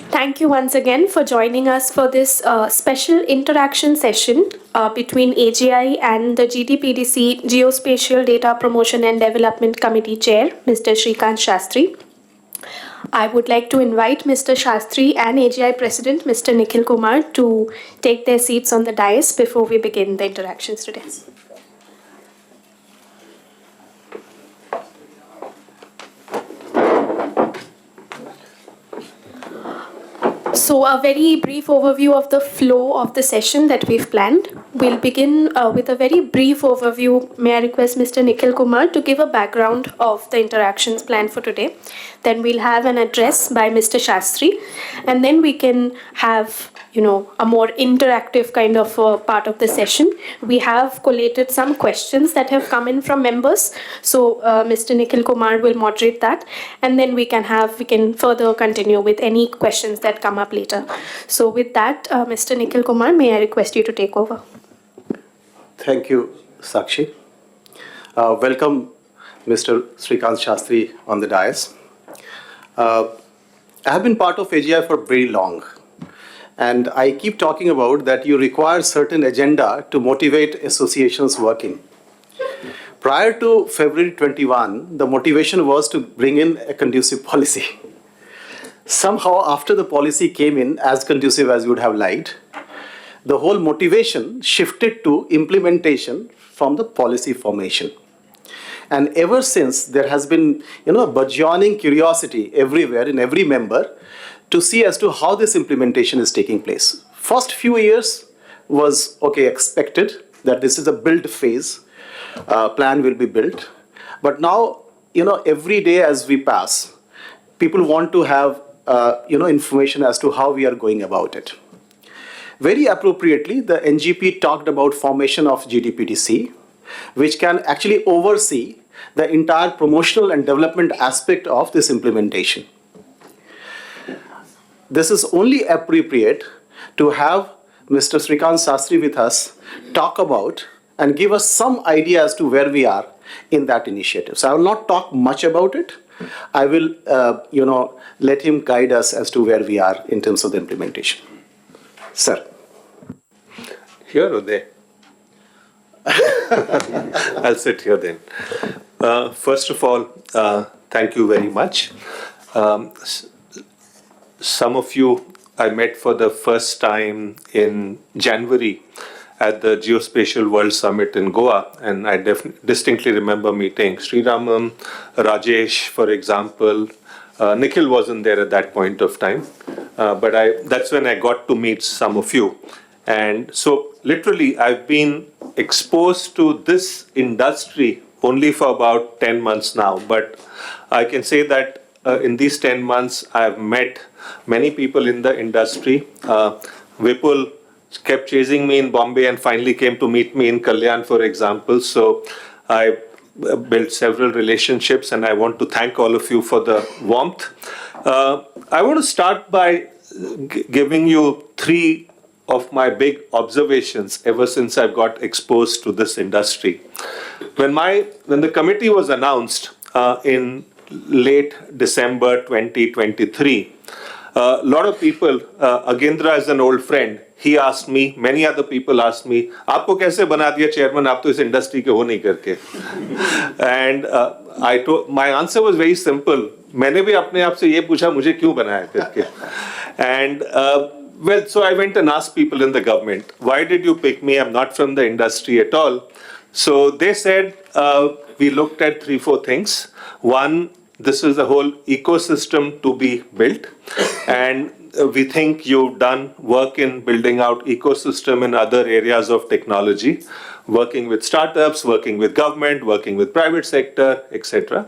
Thank you once again for joining us for this special interaction session between AGI and the GDPDC Geospatial Data Promotion and Development Committee Chair, Mr. Srikant Sastri. I would like to invite Mr. Sastri and AGI President, Mr. Nikhil Kumar, to take their seats on the dais before we begin the interactions today. So a very brief overview of the flow of the session that we've planned. We'll begin with a very brief overview. May I request Mr. Nikhil Kumar to give a background of the interactions planned for today. Then we'll have an address by Mr. Shastri, and then we can have a more interactive kind of part of the session. We have collated some questions that have come in from members. So Mr. Nikhil Kumar will moderate that, and then we can further continue with any questions that come up later. So with that, Mr. Nikhil Kumar, may I request you to take over? Thank you, Sakshi. Welcome, Mr. Srikant Sastri on the dais. I have been part of AGI for very long. And I keep talking about that you require certain agenda to motivate associations working. Prior to February 21, the motivation was to bring in a conducive policy. Somehow, after the policy came in as conducive as you would have liked, the whole motivation shifted to implementation from the policy formation. And ever since, there has been a burgeoning curiosity everywhere in every member to see as to how this implementation is taking place. First few years was expected that this is a build phase, plan will be built. But now, every day as we pass, people want to have, information as to how we are going about it. Very appropriately, the NGP talked about formation of GDPDC, which can actually oversee the entire promotional and development aspect of this implementation. This is only appropriate to have Mr. Srikant Sastri with us talk about and give us some idea as to where we are in that initiative. So I will not talk much about it. I will, let him guide us as to where we are in terms of the implementation. Sir. Here or there? I'll sit here then. First of all, thank you very much. Some of you I met for the first time in January at the Geospatial World Summit in Goa, and I distinctly remember meeting Sriramam, Rajesh, for example. Nikhil wasn't there at that point of time, but that's when I got to meet some of you. And so literally I've been exposed to this industry only for about 10 months now, but I can say that in these 10 months I've met many people in the industry. Vipul kept chasing me in Bombay and finally came to meet me in Kalyan, for example. So I built several relationships, and I want to thank all of you for the warmth. I want to start by giving you 3 of my big observations ever since I've got exposed to this industry. When the committee was announced in late December 2023, a lot of people, Agendra is an old friend, he asked me, many other people asked me, "Aapko kaise bana diya chairman, aap to is industry ke ho nahi karke?" And my answer was very simple. मैंने भी अपने आप से ये पूछा, मुझे क्यों बनाया करके? And well, so I went and asked people in the government, why did you pick me? I'm not from the industry at all. So they said, we looked at 3-4 things. One, this is a whole ecosystem to be built. And we think you've done work in building out ecosystem in other areas of technology, working with startups, working with government, working with private sector, etc.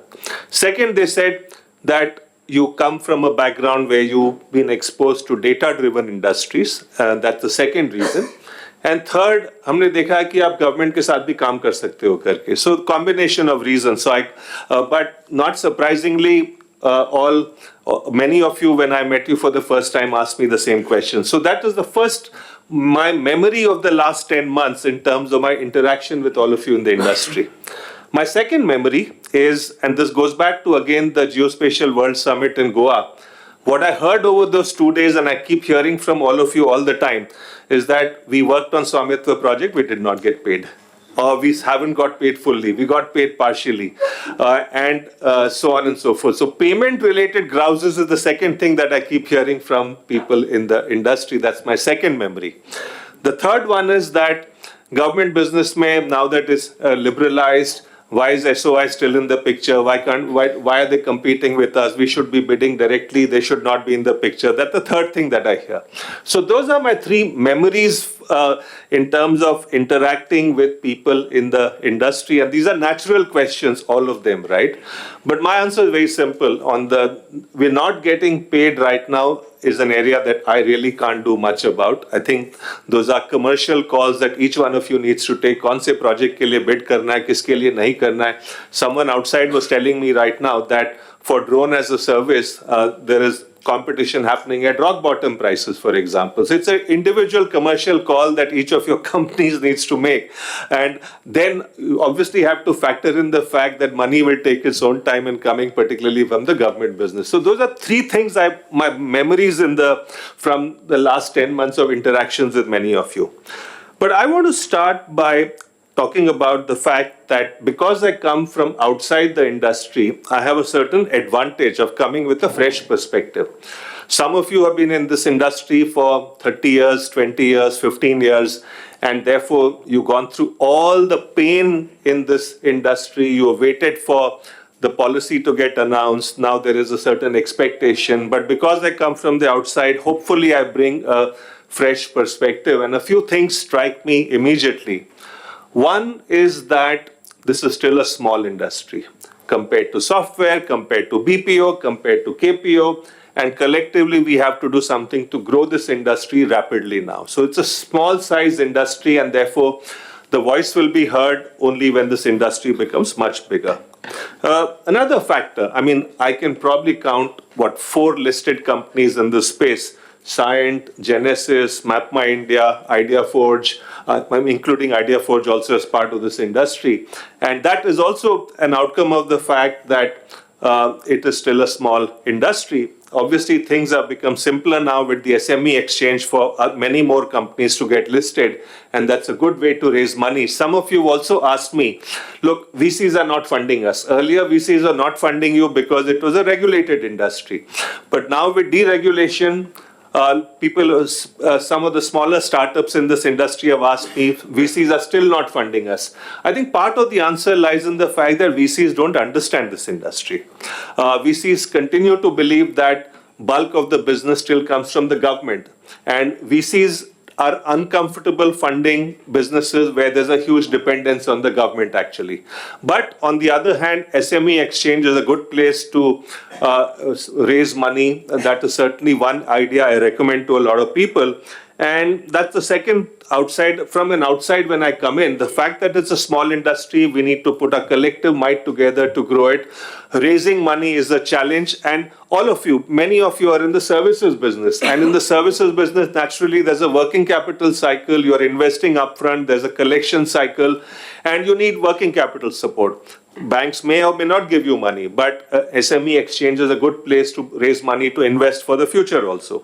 Second, they said that you come from a background where you've been exposed to data-driven industries. That's the second reason. And third, हमने देखा है कि आप government के साथ भी काम कर सकते हो करके. So combination of reasons. So but not surprisingly, many of you, when I met you for the first time, asked me the same question. So that was the first, my memory of the last 10 months in terms of my interaction with all of you in the industry. My second memory is, and this goes back to again the Geospatial World Summit in Goa, What I heard over those 2 days, and I keep hearing from all of you all the time, is that we worked on Swamitva project, we did not get paid. Or we haven't got paid fully, we got paid partially, and so on and so forth. So payment-related grouses is the second thing that I keep hearing from people in the industry. That's my second memory. The third one is that government business may, now that it's liberalized, why is SOI still in the picture? Why are they competing with us? We should be bidding directly. They should not be in the picture. That's the third thing that I hear. So those are my three memories in terms of interacting with people in the industry. And these are natural questions, all of them, right? But my answer is very simple. We're not getting paid right now is an area that I really can't do much about. I think those are commercial calls that each one of you needs to take. कौन से project के लिए bid करना है, किसके लिए नहीं करना है. Someone outside was telling me right now that for drone as a service, there is competition happening at rock bottom prices, for example. So it's an individual commercial call that each of your companies needs to make. And then you obviously have to factor in the fact that money will take its own time in coming, particularly from the government business. So those are three things my memories from the last 10 months of interactions with many of you. But I want to start by talking about the fact that because I come from outside the industry, I have a certain advantage of coming with a fresh perspective. Some of you have been in this industry for 30 years, 20 years, 15 years, and therefore you've gone through all the pain in this industry. You have waited for the policy to get announced. Now there is a certain expectation. But because I come from the outside, hopefully I bring a fresh perspective. And a few things strike me immediately. One is that this is still a small industry compared to software, compared to BPO, compared to KPO, and collectively we have to do something to grow this industry rapidly now. So it's a small size industry, and therefore the voice will be heard only when this industry becomes much bigger. Another factor, I can probably count, 4 listed companies in this space: Scient, Genesis, MapMyIndia, IdeaForge, including IdeaForge also as part of this industry. And that is also an outcome of the fact that it is still a small industry. Obviously, things have become simpler now with the SME exchange for many more companies to get listed, and that's a good way to raise money. Some of you also asked me, look, VCs are not funding us. Earlier, VCs are not funding you because it was a regulated industry. But now with deregulation, some of the smaller startups in this industry have asked me, VCs are still not funding us. I think part of the answer lies in the fact that VCs don't understand this industry. VCs continue to believe that bulk of the business still comes from the government. And VCs are uncomfortable funding businesses where there's a huge dependence on the government, actually. But on the other hand, SME exchange is a good place to raise money. That is certainly one idea I recommend to a lot of people. And that's the second from an outside when I come in, the fact that it's a small industry, we need to put a collective might together to grow it. Raising money is a challenge, and all of you, many of you are in the services business. And in the services business, naturally, there's a working capital cycle. You're investing upfront, there's a collection cycle, and you need working capital support. Banks may or may not give you money, but SME exchange is a good place to raise money to invest for the future also.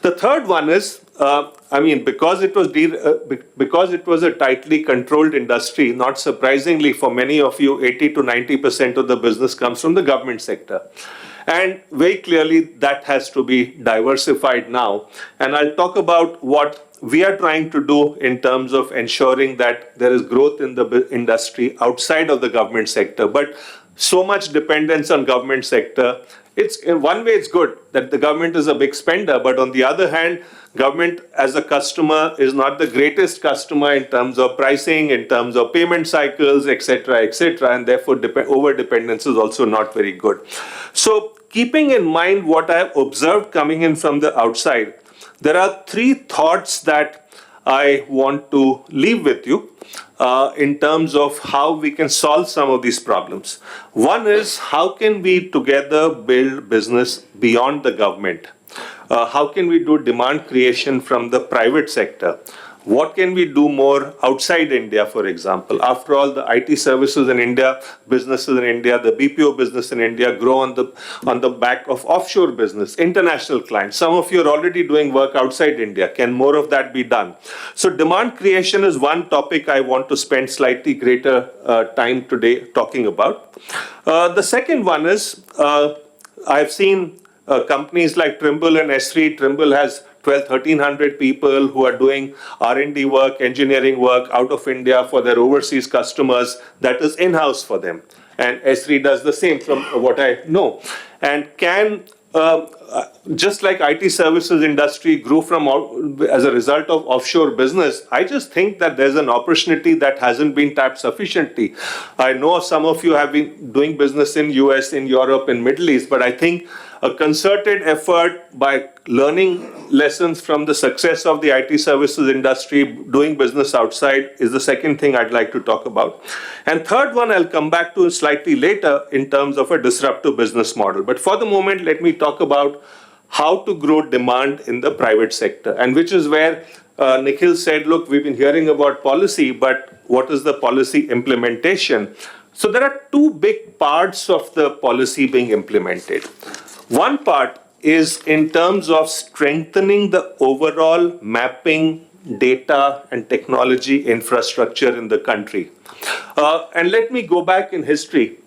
The third one is, because it was a tightly controlled industry, not surprisingly for many of you, 80 to 90% of the business comes from the government sector. And very clearly that has to be diversified now. And I'll talk about what we are trying to do in terms of ensuring that there is growth in the industry outside of the government sector. But so much dependence on government sector, in one way it's good that the government is a big spender, but on the other hand, government as a customer is not the greatest customer in terms of pricing, in terms of payment cycles, etc., and therefore over-dependence is also not very good. So keeping in mind what I have observed coming in from the outside, there are 3 thoughts that I want to leave with you in terms of how we can solve some of these problems. One is, how can we together build business beyond the government? How can we do demand creation from the private sector? What can we do more outside India, for example? After all, the IT services in India, businesses in India, the BPO business in India grow on the back of offshore business, international clients. Some of you are already doing work outside India. Can more of that be done? So demand creation is one topic I want to spend slightly greater time today talking about. The second one is, I've seen companies like Trimble and Esri. Trimble has 1,300 people who are doing R&D work, engineering work out of India for their overseas customers. That is in-house for them. And Esri does the same from what I know. And can, just like IT services industry grew as a result of offshore business, I just think that there's an opportunity that hasn't been tapped sufficiently. I know some of you have been doing business in US, in Europe, in Middle East, but I think a concerted effort by learning lessons from the success of the IT services industry, doing business outside, is the second thing I'd like to talk about. And third one I'll come back to slightly later in terms of a disruptive business model. But for the moment, let me talk about how to grow demand in the private sector, and which is where Nikhil said, look, we've been hearing about policy, but what is the policy implementation? So there are two big parts of the policy being implemented. One part is in terms of strengthening the overall mapping, data, and technology infrastructure in the country. And let me go back in history.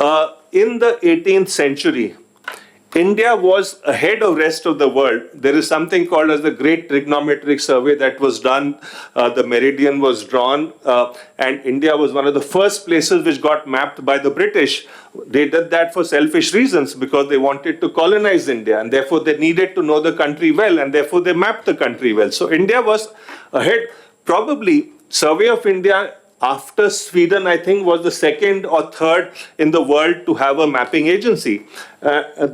In the 18th century, India was ahead of rest of the world. There is something called as the Great Trigonometric Survey that was done. The meridian was drawn, and India was one of the first places which got mapped by the British. They did that for selfish reasons because they wanted to colonize India, and therefore they needed to know the country well, and therefore they mapped the country well. So India was ahead. Probably Survey of India, after Sweden, I think, was the second or third in the world to have a mapping agency.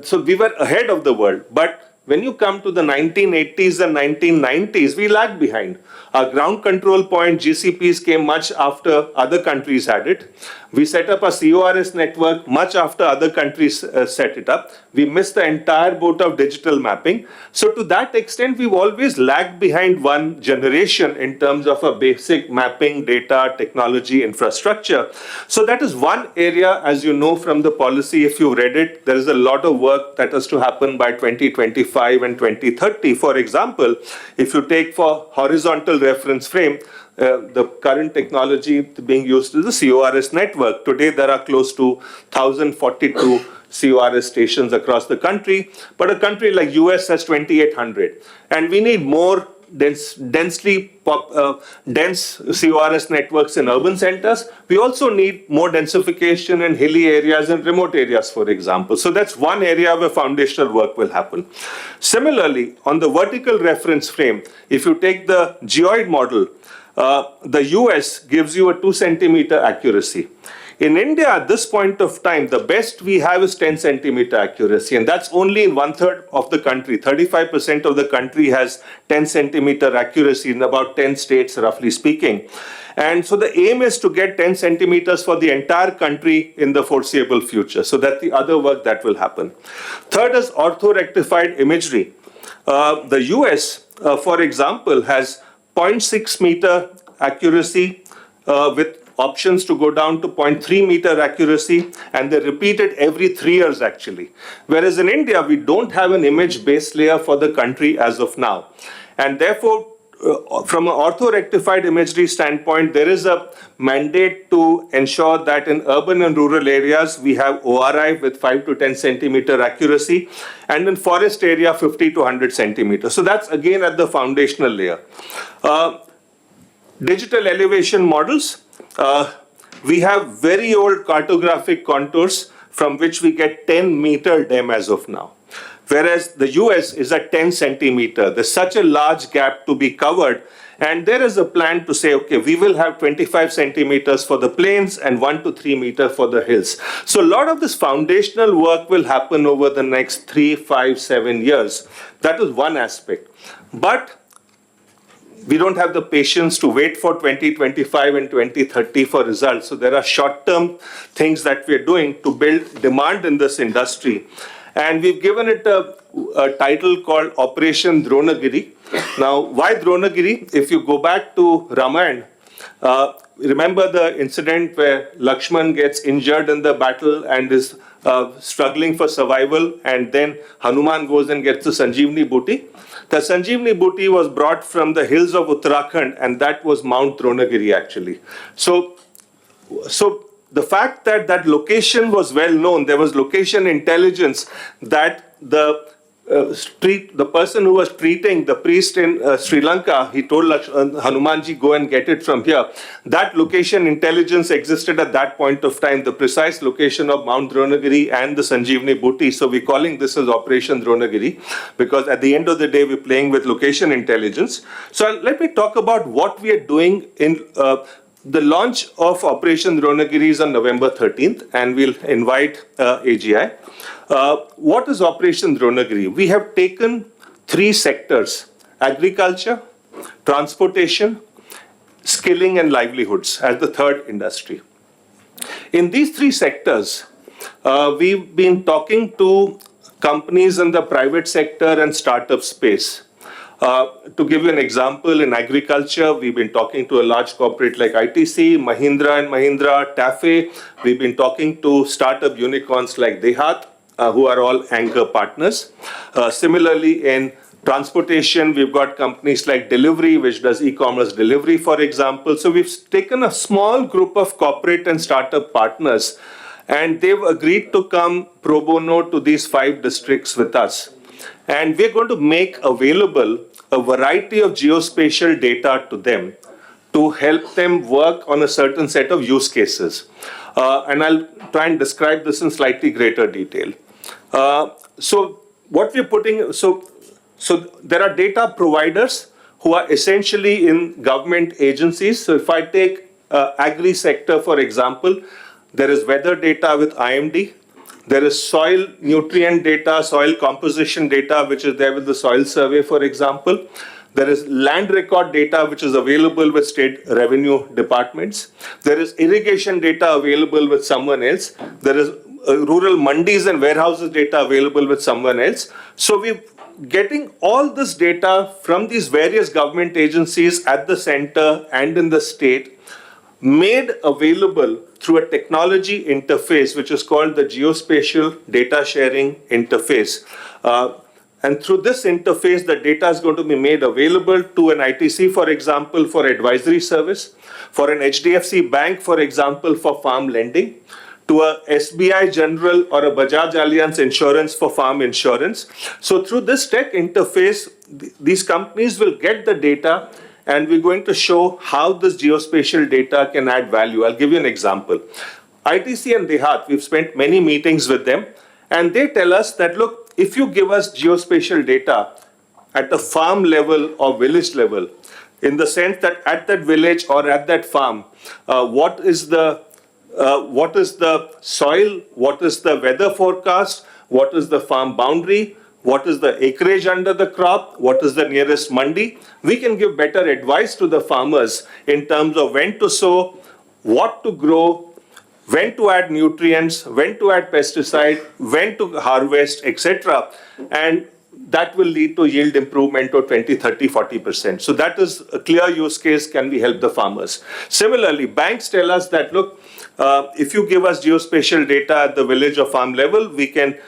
So we were ahead of the world. But when you come to the 1980s and 1990s, we lagged behind. Our ground control point, GCPs, came much after other countries had it. We set up a CORS network much after other countries set it up. We missed the entire boat of digital mapping. So to that extent, we've always lagged behind one generation in terms of a basic mapping, data, technology, infrastructure. So that is one area, as you know from the policy, if you read it, there is a lot of work that has to happen by 2025 and 2030. For example, if you take for horizontal reference frame, the current technology being used is the CORS network. Today, there are close to 1,042 CORS stations across the country, but a country like US has 2,800. And we need more dense CORS networks in urban centers. We also need more densification in hilly areas and remote areas, for example. So that's one area where foundational work will happen. Similarly, on the vertical reference frame, if you take the geoid model, the US gives you a 2 centimeter accuracy. In India, at this point of time, the best we have is 10 centimeter accuracy, and that's only in 1/3 of the country. 35% of the country has 10 centimeter accuracy in about 10 states, roughly speaking. And so the aim is to get 10 centimeters for the entire country in the foreseeable future. So that's the other work that will happen. Third is orthorectified imagery. The US, for example, has 0.6 meter accuracy with options to go down to 0.3 meter accuracy, and they repeat it every 3 years actually. Whereas in India, we don't have an image base layer for the country as of now. And therefore, from an orthorectified imagery standpoint, there is a mandate to ensure that in urban and rural areas, we have ORI with 5 to 10 centimeter accuracy, and in forest area, 50 to 100 centimeters. So that's again at the foundational layer. Digital elevation models. We have very old cartographic contours from which we get 10-meter DEM as of now. Whereas the US is at 10 centimeter. There's such a large gap to be covered. And there is a plan to say, okay, we will have 25 centimeters for the plains and 1 to 3 meters for the hills. So a lot of this foundational work will happen over the next 3, 5, 7 years. That is one aspect. But we don't have the patience to wait for 2025 and 2030 for results. So there are short-term things that we're doing to build demand in this industry. And we've given it a a title called Operation Dronagiri. Now, why Dronagiri? If you go back to Ramayana, remember the incident where Lakshman gets injured in the battle and is struggling for survival, and then Hanuman goes and gets the Sanjeevani booty. The Sanjeevani booty was brought from the hills of Uttarakhand, and that was Mount Dronagiri actually. So the fact that that location was well known, there was location intelligence that the person who was treating the priest in Sri Lanka, he told Hanumanji, go and get it from here. That location intelligence existed at that point of time, the precise location of Mount Dronagiri and the Sanjeevani booty. So we're calling this as Operation Dronagiri because at the end of the day, we're playing with location intelligence. So let me talk about what we are doing in the launch of Operation Dronagiri is on November 13th, and we'll invite AGI. What is Operation Dronagiri? We have taken 3 sectors: agriculture, transportation, skilling and livelihoods as the third industry. In these 3 sectors, we've been talking to companies in the private sector and startup space. To give you an example, in agriculture, we've been talking to a large corporate like ITC, Mahindra and Mahindra, TAFE. We've been talking to startup unicorns like Dehat, who are all anchor partners. Similarly, in transportation, we've got companies like Delivery, which does e-commerce delivery, for example. So we've taken a small group of corporate and startup partners, and they've agreed to come pro bono to these 5 districts with us. And we're going to make available a variety of geospatial data to them to help them work on a certain set of use cases. And I'll try and describe this in slightly greater detail. So what we're putting, so there are data providers who are essentially in government agencies. So if I take agri sector, for example, there is weather data with IMD. There is soil nutrient data, soil composition data, which is there with the soil survey, for example. There is land record data, which is available with state revenue departments. There is irrigation data available with someone else. There is rural mandis and warehouses data available with someone else. So we're getting all this data from these various government agencies at the center and in the state, made available through a technology interface, which is called the Geospatial Data Sharing Interface. And through this interface, the data is going to be made available to an ITC, for example, for advisory service, for an HDFC bank, for example, for farm lending, to a SBI General or a Bajaj Allianz Insurance for farm insurance. So through this tech interface, these companies will get the data, and we're going to show how this geospatial data can add value. I'll give you an example. ITC and Dehat, we've spent many meetings with them, and they tell us that, look, if you give us geospatial data at the farm level or village level, in the sense that at that village or at that farm, what is the soil, what is the weather forecast, what is the farm boundary, what is the acreage under the crop, what is the nearest mandi. We can give better advice to the farmers in terms of when to sow, what to grow, when to add nutrients, when to add pesticide, when to harvest, etc. And that will lead to yield improvement of 20, 30, 40%. So that is a clear use case. Can we help the farmers? Similarly, banks tell us that, look, if you give us geospatial data at the village or farm level, we can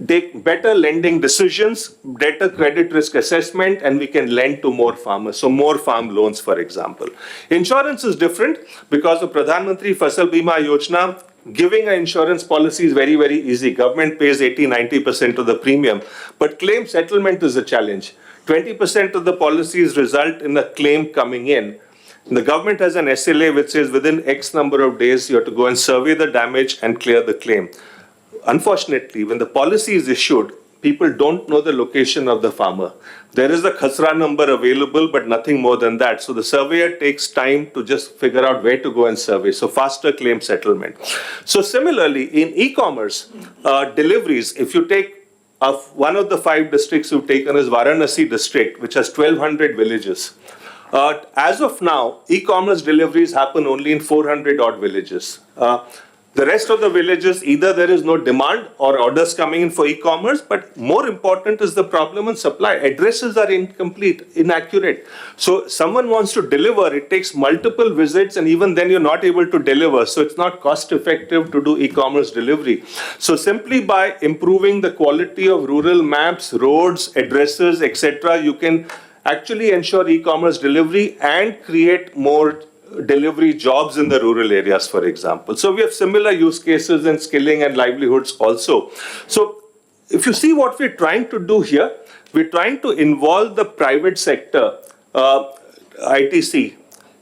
take better lending decisions, better credit risk assessment, and we can lend to more farmers. So more farm loans, for example. Insurance is different because of Pradhan Mantri Fasal Bima Yojana. Giving an insurance policy is very, very easy. Government pays 80-90% of the premium, but claim settlement is a challenge. 20% of the policies result in a claim coming in. The government has an SLA which says within X number of days you have to go and survey the damage and clear the claim. Unfortunately, when the policy is issued, people don't know the location of the farmer. There is a khasra number available, but nothing more than that. So the surveyor takes time to just figure out where to go and survey. So faster claim settlement. So similarly, in e-commerce, deliveries, if you take one of the 5 districts you've taken is Varanasi district, which has 1,200 villages. As of now, e-commerce deliveries happen only in 400 odd villages. The rest of the villages, either there is no demand or orders coming in for e-commerce, but more important is the problem on supply. Addresses are incomplete, inaccurate. So someone wants to deliver, it takes multiple visits, and even then you're not able to deliver. So it's not cost effective to do e-commerce delivery. So simply by improving the quality of rural maps, roads, addresses, etc., you can actually ensure e-commerce delivery and create more delivery jobs in the rural areas, for example. So we have similar use cases in skilling and livelihoods also. So if you see what we're trying to do here, we're trying to involve the private sector, ITC,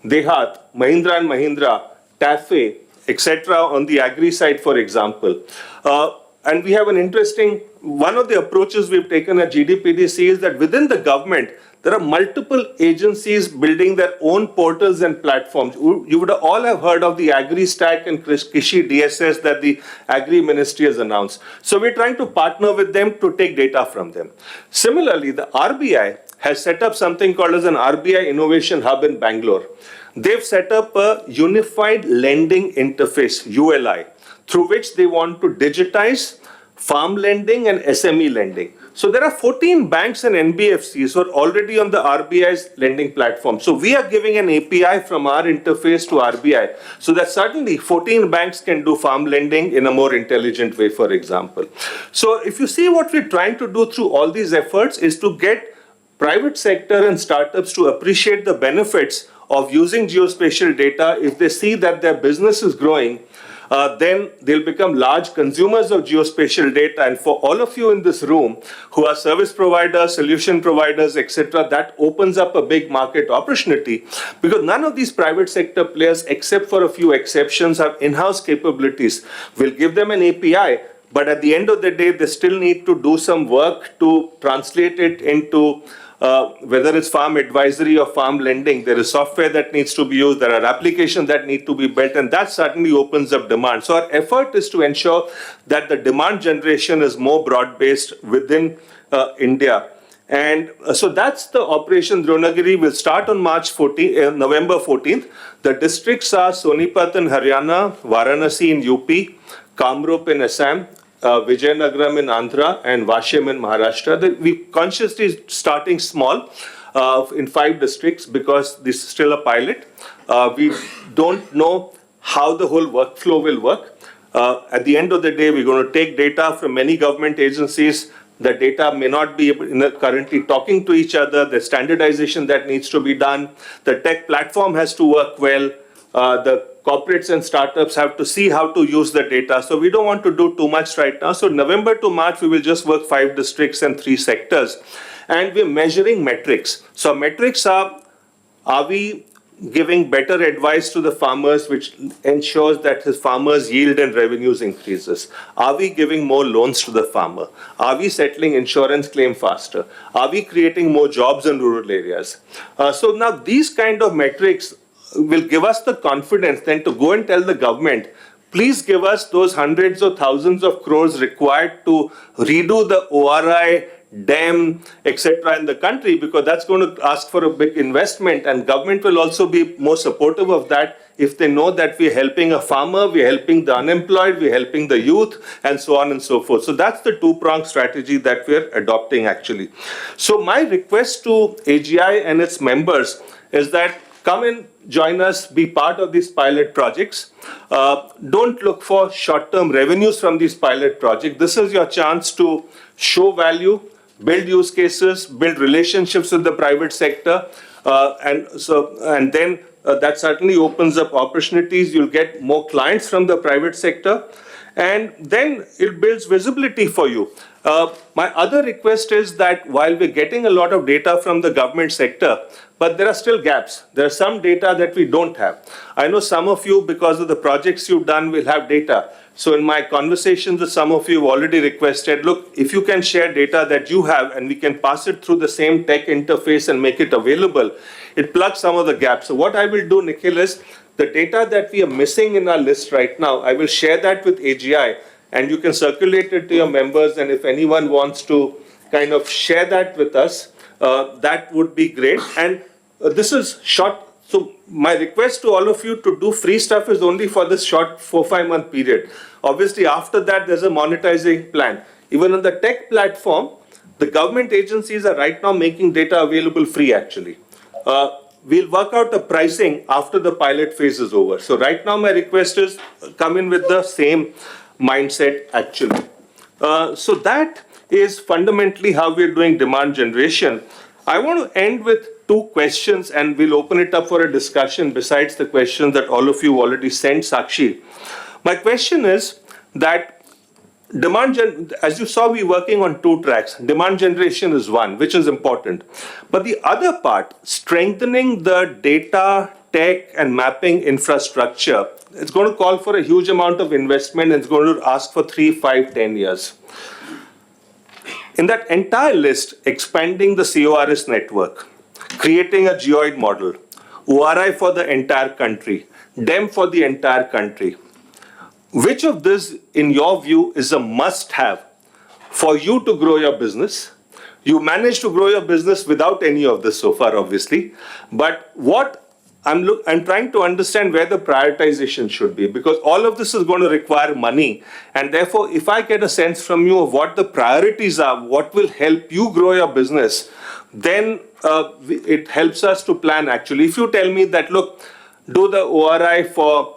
Dehat, Mahindra and Mahindra, TAFE, etc. on the agri side, for example. And we have an interesting, one of the approaches we've taken at GDPDC is that within the government, there are multiple agencies building their own portals and platforms. You would all have heard of the Agri Stack and Krishi DSS that the Agri Ministry has announced. So we're trying to partner with them to take data from them. Similarly, the RBI has set up something called as an RBI Innovation Hub in Bangalore. They've set up a unified lending interface, ULI, through which they want to digitize farm lending and SME lending. So there are 14 banks and NBFCs who are already on the RBI's lending platform. So we are giving an API from our interface to RBI so that certainly 14 banks can do farm lending in a more intelligent way, for example. So if you see what we're trying to do through all these efforts is to get private sector and startups to appreciate the benefits of using geospatial data. If they see that their business is growing, then they'll become large consumers of geospatial data. And for all of you in this room who are service providers, solution providers, etc., that opens up a big market opportunity because none of these private sector players, except for a few exceptions, have in-house capabilities. We'll give them an API, but at the end of the day, they still need to do some work to translate it into whether it's farm advisory or farm lending. There is software that needs to be used, there are applications that need to be built, and that certainly opens up demand. So our effort is to ensure that the demand generation is more broad-based within India. And so that's the Operation Dronagiri. Will start on November 14th. The districts are Sonipat in Haryana, Varanasi in UP, Kamrup in Assam, Vijayanagaram in Andhra, and Vashim in Maharashtra. We consciously starting small in 5 districts because this is still a pilot. We don't know how the whole workflow will work. At the end of the day, we're going to take data from many government agencies. The data may not be currently talking to each other. There's standardization that needs to be done. The tech platform has to work well. The corporates and startups have to see how to use the data. So we don't want to do too much right now. So November to March, we will just work 5 districts and 3 sectors. And we're measuring metrics. So metrics are we giving better advice to the farmers, which ensures that his farmers' yield and revenues increases? Are we giving more loans to the farmer? Are we settling insurance claim faster? Are we creating more jobs in rural areas? So now these kind of metrics will give us the confidence then to go and tell the government, please give us those hundreds or thousands of crores required to redo the ORI, dam, etc. in the country, because that's going to ask for a big investment, and government will also be more supportive of that if they know that we're helping a farmer, we're helping the unemployed, we're helping the youth, and so on and so forth. So that's the 2-pronged strategy that we're adopting actually. So my request to AGI and its members is that come and join us, be part of these pilot projects. Don't look for short-term revenues from these pilot projects. This is your chance to show value, build use cases, build relationships with the private sector, and then that certainly opens up opportunities. You'll get more clients from the private sector, and then it builds visibility for you. My other request is that while we're getting a lot of data from the government sector, but there are still gaps. There are some data that we don't have. I know some of you, because of the projects you've done, will have data. So in my conversations with some of you, have already requested, look, if you can share data that you have and we can pass it through the same tech interface and make it available, it plugs some of the gaps. So what I will do, Nikhil, is the data that we are missing in our list right now, I will share that with AGI, and you can circulate it to your members, and if anyone wants to kind of share that with us, that would be great. And this is short So my request to all of you to do free stuff is only for this short 4-5 month period. Obviously, after that, there's a monetizing plan. Even on the tech platform, the government agencies are right now making data available free, actually. We'll work out the pricing after the pilot phase is over. So right now, my request is come in with the same mindset, actually. So that is fundamentally how we're doing demand generation. I want to end with 2 questions, and we'll open it up for a discussion besides the questions that all of you already sent, Sakshi. My question is that as you saw, we're working on 2 tracks. Demand generation is one, which is important. But the other part, strengthening the data, tech, and mapping infrastructure, it's going to call for a huge amount of investment, and it's going to ask for 3, 5, 10 years. In that entire list, expanding the CORS network, creating a geoid model, ORI for the entire country, DEM for the entire country. Which of this, in your view, is a must-have for you to grow your business? You managed to grow your business without any of this so far, obviously. But what I'm trying to understand where the prioritization should be, because all of this is going to require money. And therefore, if I get a sense from you of what the priorities are, what will help you grow your business, then it helps us to plan, actually. If you tell me that, look, do the ORI for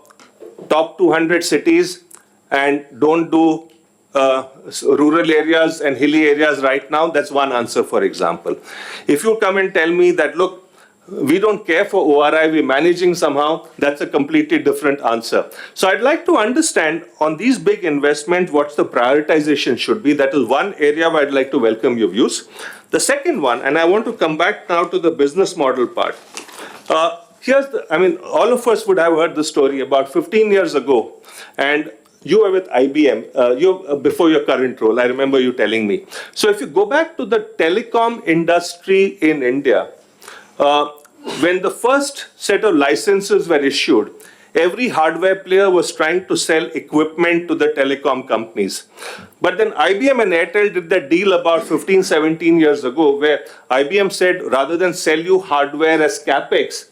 top 200 cities and don't do rural areas and hilly areas right now, that's one answer, for example. If you come and tell me that, look, we don't care for ORI, we're managing somehow, that's a completely different answer. So I'd like to understand on these big investments, what's the prioritization should be. That is one area where I'd like to welcome your views. The second one, and I want to come back now to the business model part. All of us would have heard the story about 15 years ago, and you were with IBM, before your current role, I remember you telling me. So if you go back to the telecom industry in India, when the first set of licenses were issued, every hardware player was trying to sell equipment to the telecom companies. But then IBM and Airtel did that deal about 15, 17 years ago, where IBM said, rather than sell you hardware as CapEx,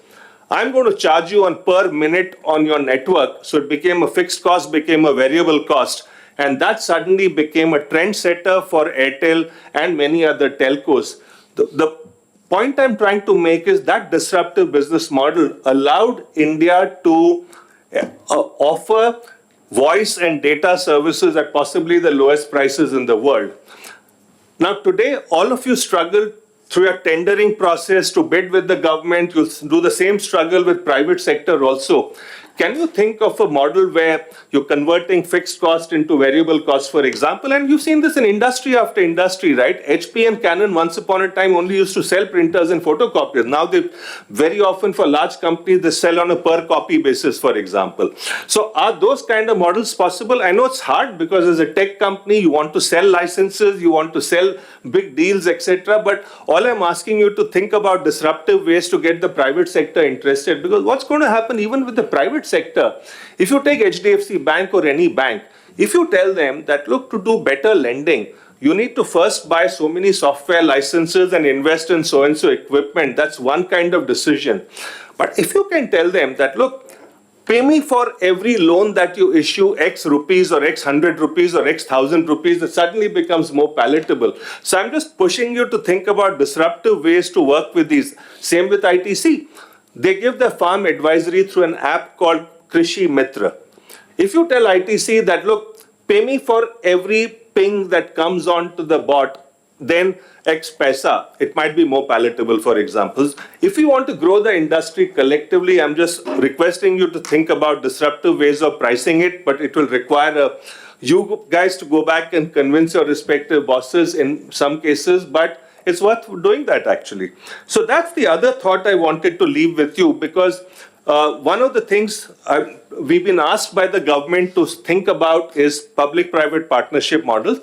I'm going to charge you on per minute on your network. So it became a fixed cost, became a variable cost. And that suddenly became a trendsetter for Airtel and many other telcos. The point I'm trying to make is that disruptive business model allowed India to offer voice and data services at possibly the lowest prices in the world. Now, today, all of you struggle through a tendering process to bid with the government. You'll do the same struggle with private sector also. Can you think of a model where you're converting fixed cost into variable cost, for example? And you've seen this in industry after industry, right? HP and Canon once upon a time only used to sell printers and photocopiers. Now they very often for large companies, they sell on a per copy basis, for example. So are those kind of models possible? I know it's hard because as a tech company, you want to sell licenses, you want to sell big deals, etc. But all I'm asking you to think about disruptive ways to get the private sector interested, because what's going to happen even with the private sector, if you take HDFC Bank or any bank, if you tell them that, look, to do better lending, you need to first buy so many software licenses and invest in so-and-so equipment, that's one kind of decision. But if you can tell them that, look, pay me for every loan that you issue X rupees or X 100 rupees or X 1000 rupees, it suddenly becomes more palatable. So I'm just pushing you to think about disruptive ways to work with these. Same with ITC. They give their farm advisory through an app called Krishi Mitra. If you tell ITC that, look, pay me for every ping that comes onto the bot, then X paisa, it might be more palatable, for example. If you want to grow the industry collectively, I'm just requesting you to think about disruptive ways of pricing it, but it will require you guys to go back and convince your respective bosses in some cases, but it's worth doing that, actually. So that's the other thought I wanted to leave with you, because one of the things we've been asked by the government to think about is public-private partnership models.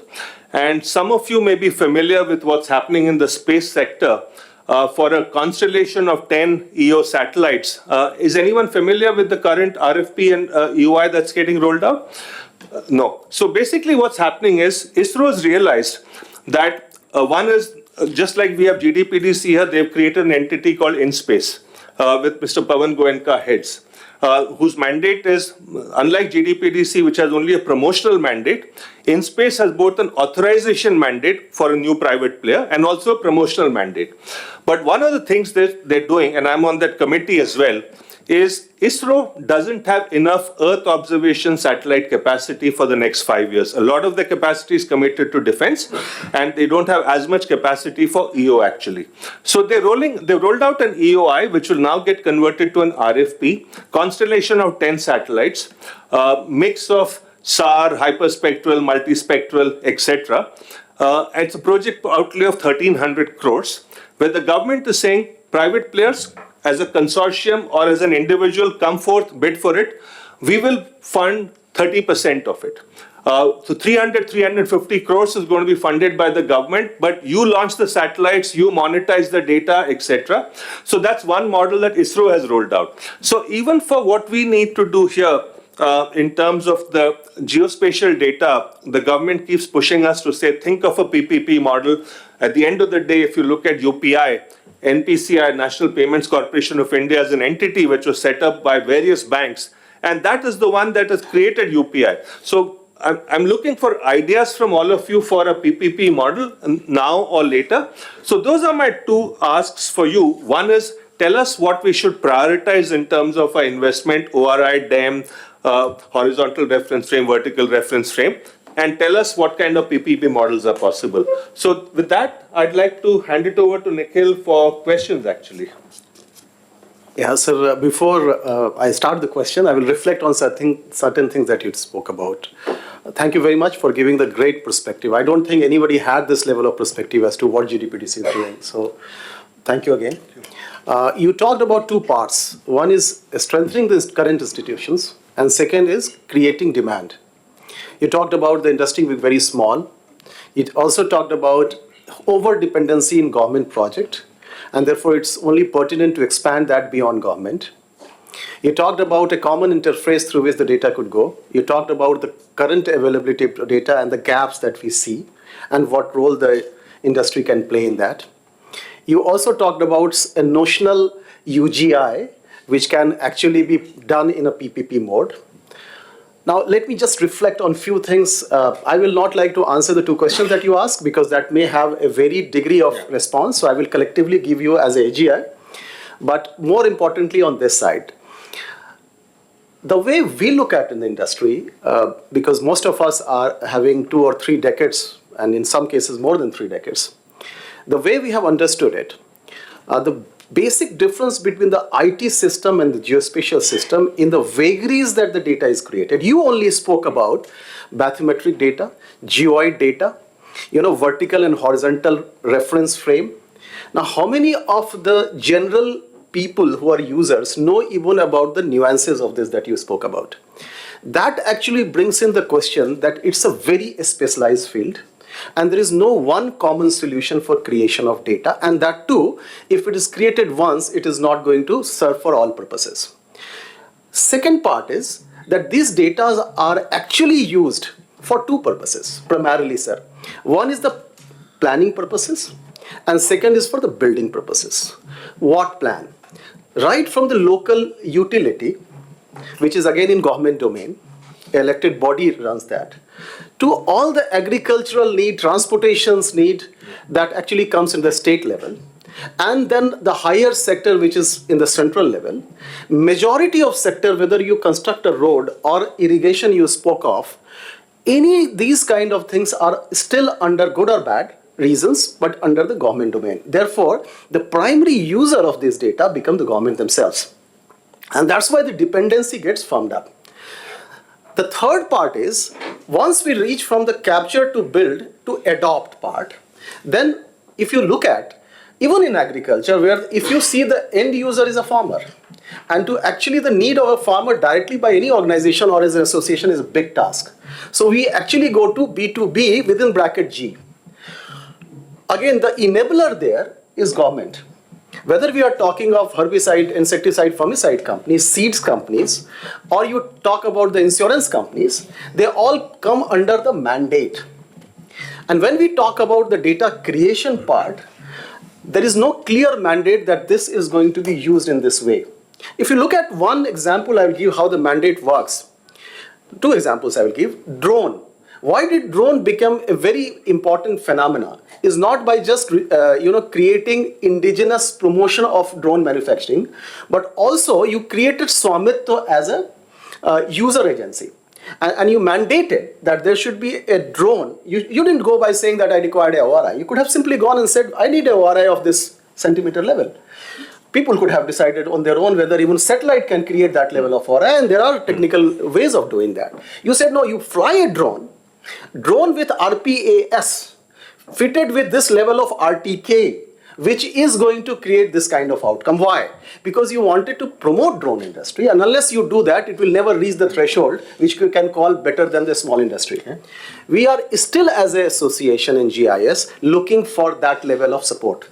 And some of you may be familiar with what's happening in the space sector for a constellation of 10 EO satellites. Is anyone familiar with the current RFP and EOI that's getting rolled out? No. So basically what's happening is ISRO has realized that one is, just like we have GDPDC here, they've created an entity called InSpace. with Mr. Pawan Goenka heads, whose mandate is, unlike GDPDC, which has only a promotional mandate, InSpace has both an authorization mandate for a new private player and also a promotional mandate. But one of the things that they're doing, and I'm on that committee as well, is ISRO doesn't have enough Earth observation satellite capacity for the next 5 years. A lot of the capacity is committed to defense, and they don't have as much capacity for EO actually. So they rolled out an EOI, which will now get converted to an RFP, constellation of 10 satellites, mix of SAR, hyperspectral, multispectral, etc. It's a project outlay of 1,300 crores, where the government is saying private players, as a consortium or as an individual, come forth, bid for it. We will fund 30% of it. So 350 crores is going to be funded by the government, but you launch the satellites, you monetize the data, etc. So that's one model that ISRO has rolled out. So even for what we need to do here, in terms of the geospatial data, the government keeps pushing us to say, think of a PPP model. At the end of the day, if you look at UPI, NPCI, National Payments Corporation of India, is an entity which was set up by various banks, and that is the one that has created UPI. So I'm looking for ideas from all of you for a PPP model now or later. So those are my two asks for you. One is, tell us what we should prioritize in terms of our investment, ORI, DEM, horizontal reference frame, vertical reference frame, and tell us what kind of PPP models are possible. So with that, I'd like to hand it over to Nikhil for questions, actually. Yeah, sir, before I start the question, I will reflect on certain things that you spoke about. Thank you very much for giving the great perspective. I don't think anybody had this level of perspective as to what GDPDC is doing. So thank you again. You talked about two parts. One is strengthening the current institutions, and second is creating demand. You talked about the industry being very small. You also talked about over-dependency in government project, and therefore it's only pertinent to expand that beyond government. You talked about a common interface through which the data could go. You talked about the current availability of data and the gaps that we see, and what role the industry can play in that. You also talked about a notional UGI, which can actually be done in a PPP mode. Now, let me just reflect on a few things. I will not like to answer the two questions that you asked, because that may have a varied degree of response. So I will collectively give you as AGI. But more importantly, on this side, the way we look at in the industry, because most of us are having 2 or 3 decades, and in some cases more than 3 decades, the way we have understood it, the basic difference between the IT system and the geospatial system in the vagaries that the data is created. You only spoke about bathymetric data, geoid data, vertical and horizontal reference frame. Now, how many of the general people who are users know even about the nuances of this that you spoke about? That actually brings in the question that it's a very specialized field, and there is no one common solution for creation of data, and that too, if it is created once, it is not going to serve for all purposes. Second part is that these data are actually used for 2 purposes, primarily, sir. One is the planning purposes, and second is for the building purposes. What plan? Right from the local utility, which is again in government domain, elected body runs that, to all the agricultural need, transportations need that actually comes in the state level, and then the higher sector, which is in the central level. Majority of sector, whether you construct a road or irrigation you spoke of, these kind of things are still under good or bad reasons, but under the government domain. Therefore, the primary user of this data become the government themselves. And that's why the dependency gets firmed up. The third part is, once we reach from the capture to build to adopt part, then if you look at, even in agriculture, where if you see the end user is a farmer, and to actually the need of a farmer directly by any organization or as an association is a big task. So we actually go to B2B within bracket G. Again, the enabler there is government. Whether we are talking of herbicide, insecticide, fungicide companies, seeds companies, or you talk about the insurance companies, they all come under the mandate. And when we talk about the data creation part, there is no clear mandate that this is going to be used in this way. If you look at one example, I will give how the mandate works. Two examples I will give. Drone. Why did drone become a very important phenomena? Is not by just creating indigenous promotion of drone manufacturing, but also you created Swamitva as a user agency. And you mandated that there should be a drone. You didn't go by saying that I required a ORI. You could have simply gone and said, I need a ORI of this centimeter level. People could have decided on their own whether even satellite can create that level of ORI, and there are technical ways of doing that. You said, no, you fly a drone with RPAS, fitted with this level of RTK, which is going to create this kind of outcome. Why? Because you wanted to promote drone industry, and unless you do that, it will never reach the threshold which you can call better than the small industry. We are still, as an association in GIS, looking for that level of support.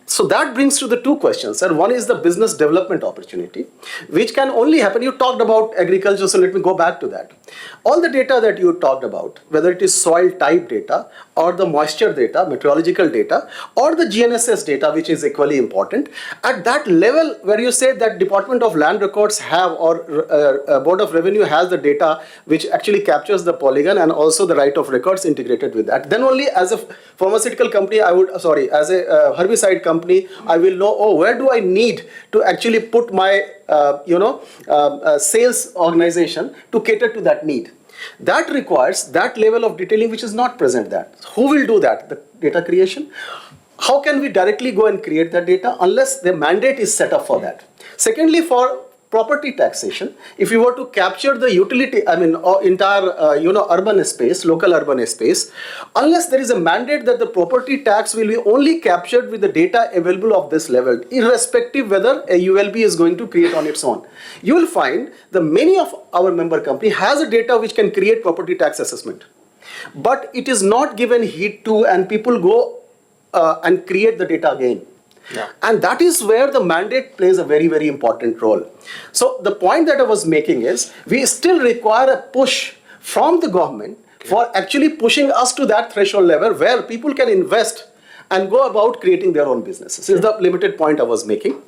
So that brings to the two questions, sir. One is the business development opportunity, which can only happen. You talked about agriculture, so let me go back to that. All the data that you talked about, whether it is soil type data or the moisture data, meteorological data, or the GNSS data, which is equally important, at that level where you say that Department of Land Records have, or Board of Revenue has the data which actually captures the polygon and also the right of records integrated with that, then only as a pharmaceutical company, as a herbicide company, I will know, oh, where do I need to actually put my sales organization to cater to that need. That requires that level of detailing which is not present there. Who will do that? The data creation. How can we directly go and create that data unless the mandate is set up for that? Secondly, for property taxation, if you were to capture the utility, entire urban space, local urban space, unless there is a mandate that the property tax will be only captured with the data available of this level, irrespective whether a ULB is going to create on its own, you will find the many of our member company has a data which can create property tax assessment, but it is not given heed to, and people go and create the data again. Yeah. And that is where the mandate plays a very, very important role. So the point that I was making is we still require a push from the government for actually pushing us to that threshold level where people can invest and go about creating their own businesses. This is the limited point I was making.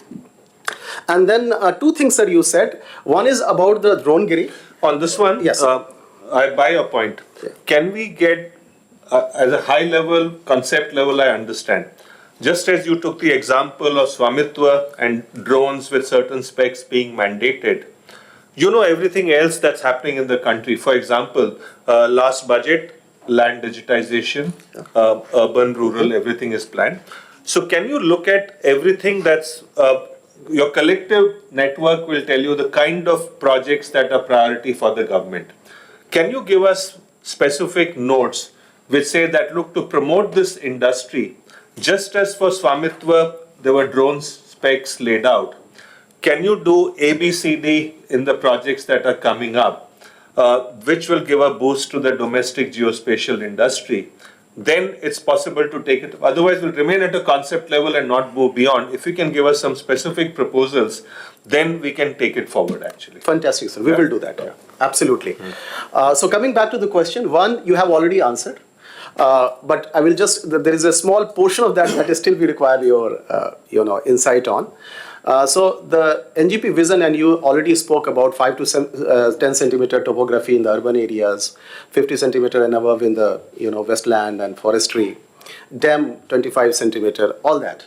And then two things that you said. One is about the Dronagiri. On this one, yes. I buy your point. Yeah. Can we get, as a high level, concept level, I understand. Just as you took the example of Swamitva and drones with certain specs being mandated, you know everything else that's happening in the country. For example, last budget, land digitization, urban, rural, everything is planned. So can you look at everything that's, your collective network will tell you the kind of projects that are priority for the government. Can you give us specific notes which say that, look, to promote this industry, just as for Swamitva, there were drone specs laid out, can you do ABCD in the projects that are coming up, which will give a boost to the domestic geospatial industry? Then it's possible to take it. Otherwise, we'll remain at a concept level and not move beyond. If you can give us some specific proposals, then we can take it forward, actually. Fantastic, sir. We will do that. Yeah. Absolutely. So coming back to the question, one, you have already answered. But I will just, there is a small portion of that that is still we require your insight on. So the NGP vision, and you already spoke about 5 to 10 centimeter topography in the urban areas, 50 centimeter and above in the westland and forestry, dam 25 centimeter, all that.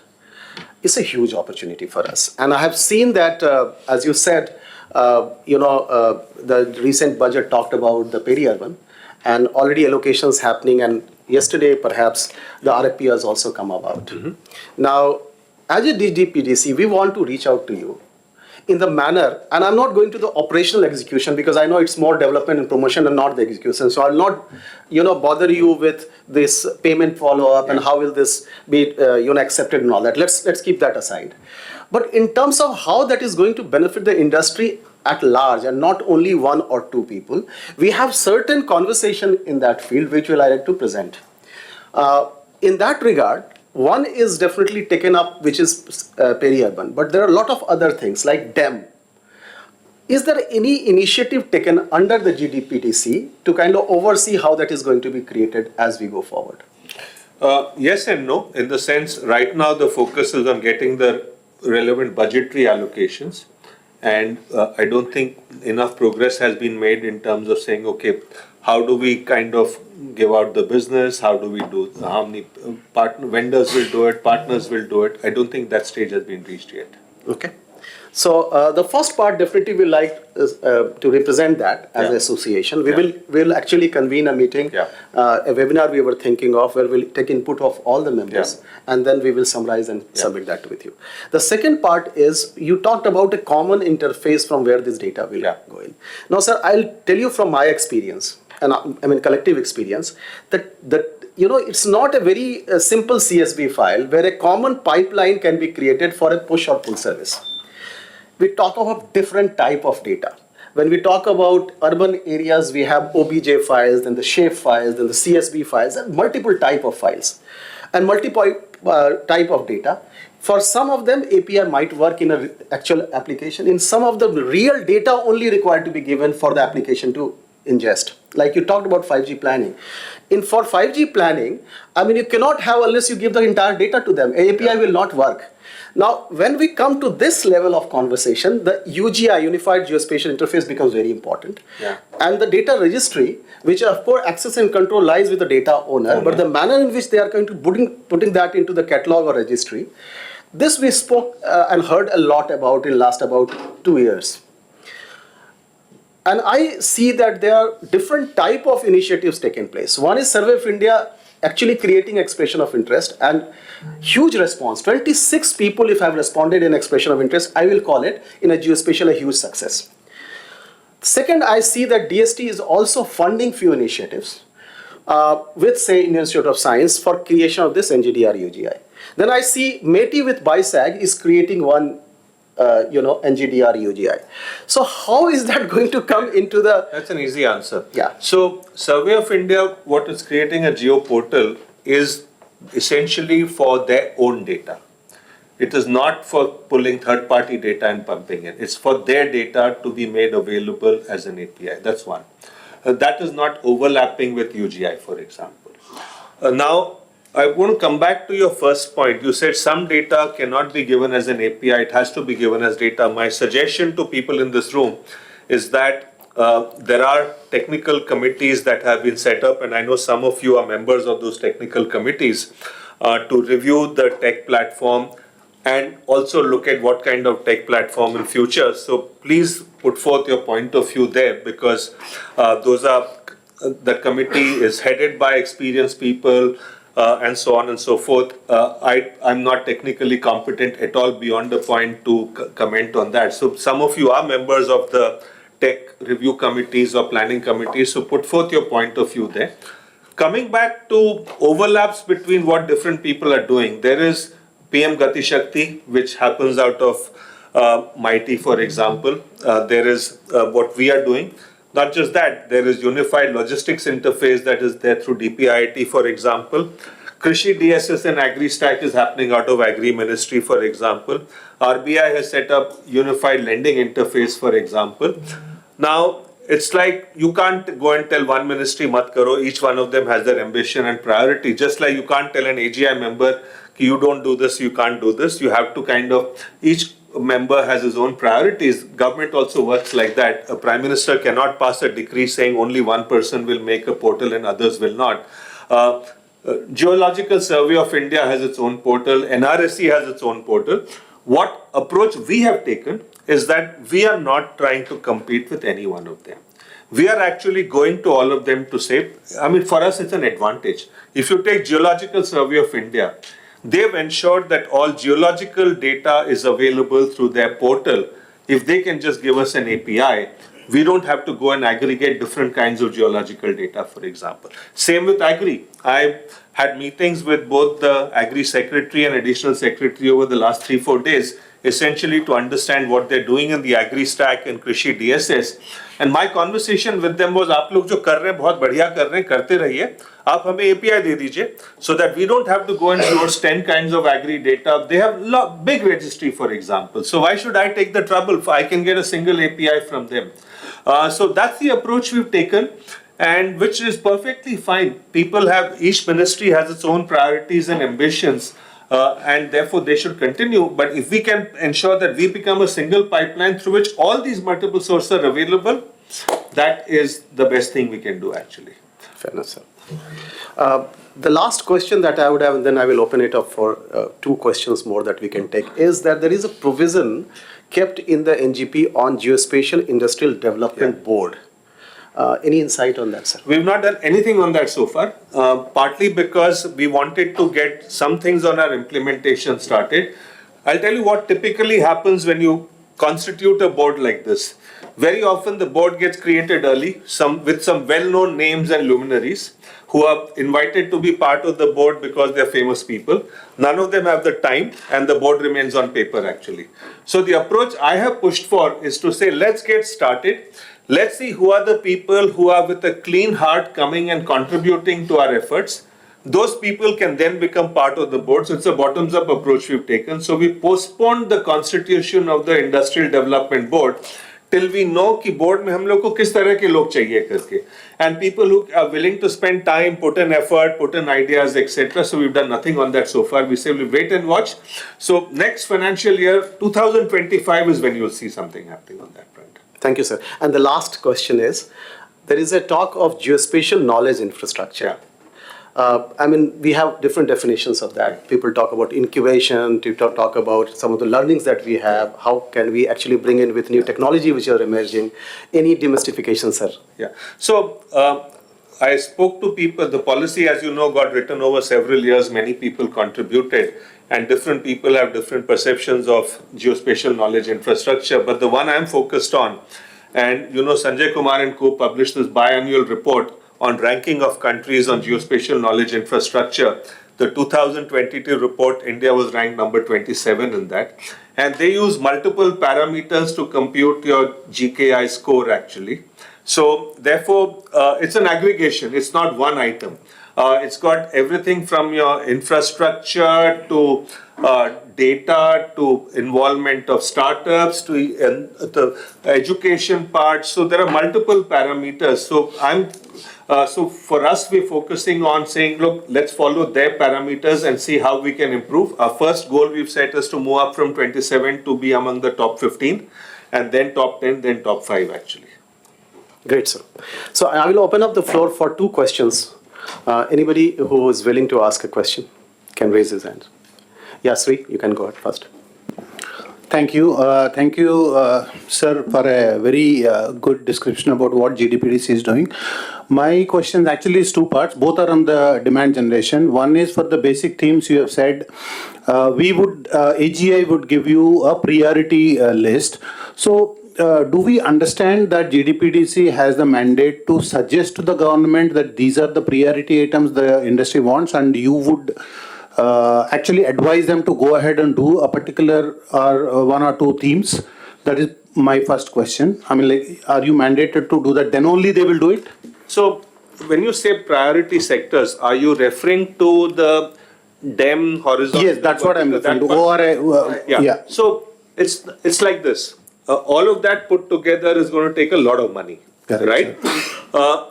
It's a huge opportunity for us. And I have seen that, as you said, the recent budget talked about the peri-urban, and already allocations happening, and yesterday perhaps the RFP has also come about. Now, as a GDPDC, we want to reach out to you in the manner, and I'm not going to the operational execution because I know it's more development and promotion and not the execution. So I'll not, bother you with this payment follow-up and how will this be, accepted and all that. Let's keep that aside. But in terms of how that is going to benefit the industry at large and not only one or two people, we have certain conversation in that field which will I like to present. In that regard, one is definitely taken up, which is peri-urban, but there are a lot of other things like dam. Is there any initiative taken under the GDPDC to kind of oversee how that is going to be created as we go forward? Yes and no, in the sense right now the focus is on getting the relevant budgetary allocations, and I don't think enough progress has been made in terms of saying, okay, how do we kind of give out the business, how do we do, how many vendors will do it, partners will do it. I don't think that stage has been reached yet. Okay. So the first part definitely we like to represent that as an association. We'll actually convene a meeting, a webinar we were thinking of where we'll take input of all the members and then we will summarize and submit that with you. The second part is you talked about a common interface from where this data will go in. Now, sir, I'll tell you from my experience, and I mean collective experience, that it's not a very simple CSV file where a common pipeline can be created for a push or pull service. We talk about different type of data. When we talk about urban areas, we have OBJ files, then the shape files, then the CSV files, and multiple type of files, and multiple type of data. For some of them, API might work in an actual application. In some of them, real data only required to be given for the application to ingest. Like you talked about 5G planning. For 5G planning, I mean, you cannot have unless you give the entire data to them. API will not work. Now, when we come to this level of conversation, the UGI, Unified Geospatial Interface, becomes very important. And the data registry, which of course access and control lies with the data owner, but the manner in which they are going to putting that into the catalog or registry, this we spoke and heard a lot about in last about 2 years. And I see that there are different type of initiatives taking place. One is Survey of India actually creating expression of interest, and huge response. 26 people if have responded in expression of interest, I will call it in a geospatial a huge success. Second, I see that DST is also funding few initiatives with say Indian Institute of Science for creation of this NGDR UGI. Then I see METI with BISAG is creating one NGDR UGI. So how is that going to come into the... That's an easy answer. Yeah. So Survey of India, what is creating a geo portal is essentially for their own data. It is not for pulling third-party data and pumping it. It's for their data to be made available as an API. That's one. That is not overlapping with UGI, for example. Now, I want to come back to your first point. You said some data cannot be given as an API. It has to be given as data. My suggestion to people in this room is that there are technical committees that have been set up, and I know some of you are members of those technical committees, to review the tech platform and also look at what kind of tech platform in future. So please put forth your point of view there, because the committee is headed by experienced people, and so on and so forth. I'm not technically competent at all beyond the point to comment on that. So some of you are members of the tech review committees or planning committees, so put forth your point of view there. Coming back to overlaps between what different people are doing, there is PM Gati Shakti, which happens out of MIT, for example. There is what we are doing. Not just that, there is Unified Logistics Interface that is there through DPIIT, for example. Krishi DSS and AgriStack is happening out of Agri Ministry, for example. RBI has set up Unified Lending Interface, for example. Now, it's like you can't go and tell one ministry, mat karo. Each one of them has their ambition and priority. Just like you can't tell an AGI member, you don't do this, you can't do this. You have to kind of, each member has his own priorities. Government also works like that. A Prime Minister cannot pass a decree saying only one person will make a portal and others will not. Geological Survey of India has its own portal. NRSC has its own portal. What approach we have taken is that we are not trying to compete with any one of them. We are actually going to all of them to say, I mean, for us it's an advantage. If you take Geological Survey of India, they've ensured that all geological data is available through their portal. If they can just give us an API, we don't have to go and aggregate different kinds of geological data, for example. Same with Agri. I had meetings with both the Agri Secretary and Additional Secretary over the last 3-4 days, essentially to understand what they're doing in the AgriStack and Krishi DSS. And my conversation with them was, आप लोग जो कर रहे हैं बहुत बढ़िया कर रहे हैं, करते रहिए. आप हमें API दे दीजिए, so that we don't have to go and source 10 kinds of agri data. They have big registry, for example. So why should I take the trouble if I can get a single API from them? So that's the approach we've taken. and which is perfectly fine. Each ministry has its own priorities and ambitions, and therefore they should continue. But if we can ensure that we become a single pipeline through which all these multiple sources are available, that is the best thing we can do actually. Fair enough, sir. The last question that I would have, and then I will open it up for 2 questions more that we can take, is that there is a provision kept in the NGP on Geospatial Industrial Development Board. Any insight on that, sir? We've not done anything on that so far, partly because we wanted to get some things on our implementation started. I'll tell you what typically happens when you constitute a board like this. Very often the board gets created early, with some well-known names and luminaries who are invited to be part of the board because they're famous people. None of them have the time, and the board remains on paper actually. So the approach I have pushed for is to say, let's get started. Let's see who are the people who are with a clean heart coming and contributing to our efforts. Those people can then become part of the board. So it's a bottoms-up approach we've taken. So we postponed the constitution of the Industrial Development Board till we know कि board में हम लोग को किस तरह के लोग चाहिए करके, and people who are willing to spend time, put in effort, put in ideas, etc. So we've done nothing on that so far. We say we'll wait and watch. So next financial year, 2025 is when you'll see something happening on that front. Thank you, sir. And the last question is, there is a talk of geospatial knowledge infrastructure. I mean, we have different definitions of that. People talk about incubation, people talk about some of the learnings that we have. How can we actually bring in with new technology which are emerging? Any demystification, sir? Yeah. So I spoke to people. The policy, as you know, got written over several years. Many people contributed, and different people have different perceptions of geospatial knowledge infrastructure. But the one I'm focused on, and you know, Sanjay Kumar and co published this biannual report on ranking of countries on geospatial knowledge infrastructure. The 2022 report, India was ranked number 27 in that. And they use multiple parameters to compute your GKI score actually. So therefore, it's an aggregation, it's not one item. It's got everything from your infrastructure to data to involvement of startups to the education part. So there are multiple parameters. So for us, we're focusing on saying, look, let's follow their parameters and see how we can improve. Our first goal we've set is to move up from 27 to be among the top 15, and then top 10, then top 5 actually. Great, sir. So I will open up the floor for 2 questions. Anybody who is willing to ask a question can raise his hand. Yeah, Sri, you can go ahead first. Thank you, sir, for a very good description about what GDPDC is doing. My question actually is 2 parts. Both are on the demand generation. One is for the basic themes you have said. AGI would give you a priority list. So do we understand that GDPDC has the mandate to suggest to the government that these are the priority items the industry wants, and you would actually advise them to go ahead and do a particular or 1 or 2 themes? That is my first question. I mean, like, are you mandated to do that? Then only they will do it? So when you say priority sectors, are you referring to the DEM horizontal? Yes, that's what I'm referring to. Yeah. So it's like this. All of that put together is going to take a lot of money. Correct, right?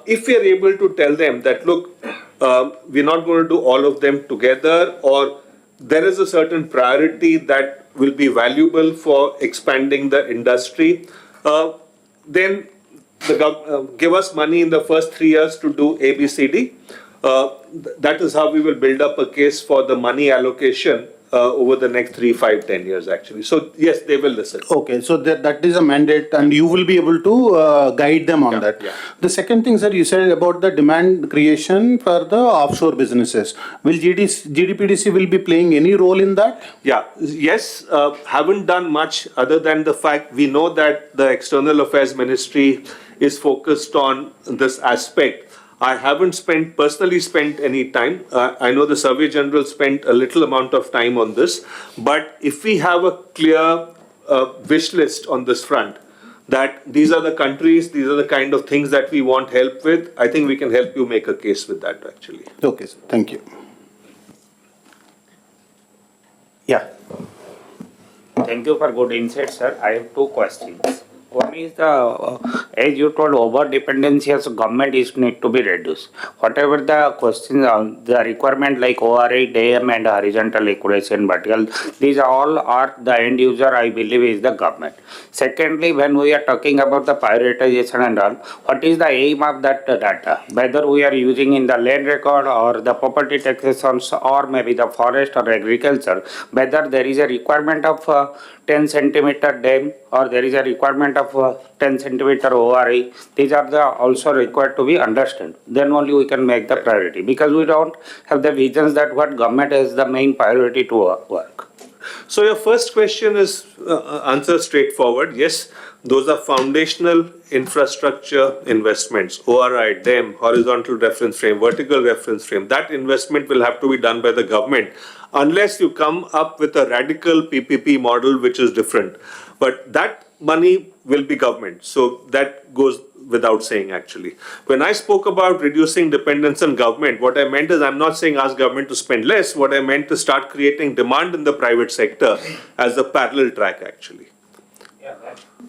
If we are able to tell them that, look, we're not going to do all of them together, or there is a certain priority that will be valuable for expanding the industry, then give us money in the first 3 years to do A, B, C, D. That is how we will build up a case for the money allocation over the next 3, 5, 10 years actually. So yes, they will listen. Okay, so that is a mandate, and you will be able to guide them on that. Yeah. The second thing, sir, you said about the demand creation for the offshore businesses. Will GDPDC will be playing any role in that? Yeah, yes, haven't done much other than the fact we know that the External Affairs Ministry is focused on this aspect. I haven't personally spent any time. I know the Survey General spent a little amount of time on this, but if we have a clear wish list on this front, that these are the countries, these are the kind of things that we want help with, I think we can help you make a case with that actually. Okay, sir. Thank you. Yeah. Thank you for good insight, sir. I have 2 questions. One is the as you told, over dependency as government is need to be reduced. Whatever the questions, the requirement like ORA, DAM and horizontal equation, vertical, these all are the end user, I believe, is the government. Secondly, when we are talking about the prioritization and all, what is the aim of that data? Whether we are using in the land record or the property taxations or maybe the forest or agriculture, whether there is a requirement of 10 centimeter dam or there is a requirement of 10 centimeter ORE, these are the also required to be understood. Then only we can make the priority, because we don't have the visions that what government is the main priority to work. So your first question is answer straightforward. Yes, those are foundational infrastructure investments, ORI, DAM, horizontal reference frame, vertical reference frame. That investment will have to be done by the government unless you come up with a radical PPP model which is different. But that money will be government. So that goes without saying actually. When I spoke about reducing dependence on government, what I meant is I'm not saying ask government to spend less. What I meant is start creating demand in the private sector as a parallel track actually.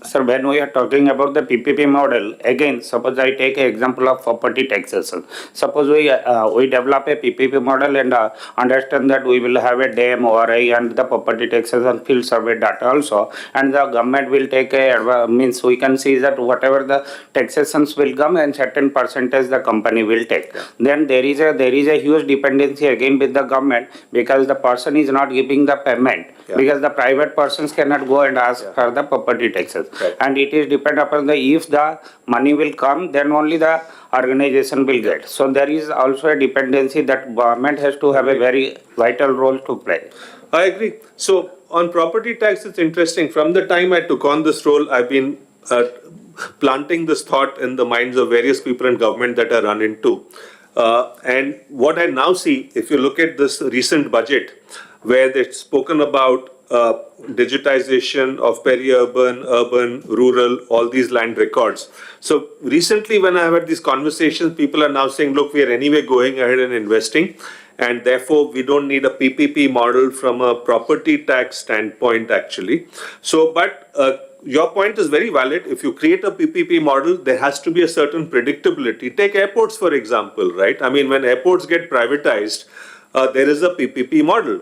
Sir, when we are talking about the PPP model, again, suppose I take an example of property taxation. Suppose we develop a PPP model and understand that we will have a DAM, ORI and the property taxation field survey data also, and the government will take a, means we can see that whatever the taxations will come and certain percentage the company will take. Yeah. Then there is a huge dependency again with the government, because the person is not giving the payment. Yeah. Because the private persons cannot go and ask for the property taxes. Right. And it is depend upon the, if the money will come, then only the organization will get. So there is also a dependency that government has to have a very vital role to play. I agree. So on property tax, it's interesting. From the time I took on this role, I've been planting this thought in the minds of various people in government that I run into. And what I now see, if you look at this recent budget, where they've spoken about digitization of peri-urban, urban, rural, all these land records. So recently when I've had these conversations, people are now saying, look, we are anyway going ahead and investing, and therefore we don't need a PPP model from a property tax standpoint actually. So, but your point is very valid. If you create a PPP model, there has to be a certain predictability. Take airports, for example, right? I mean, when airports get privatized, there is a PPP model.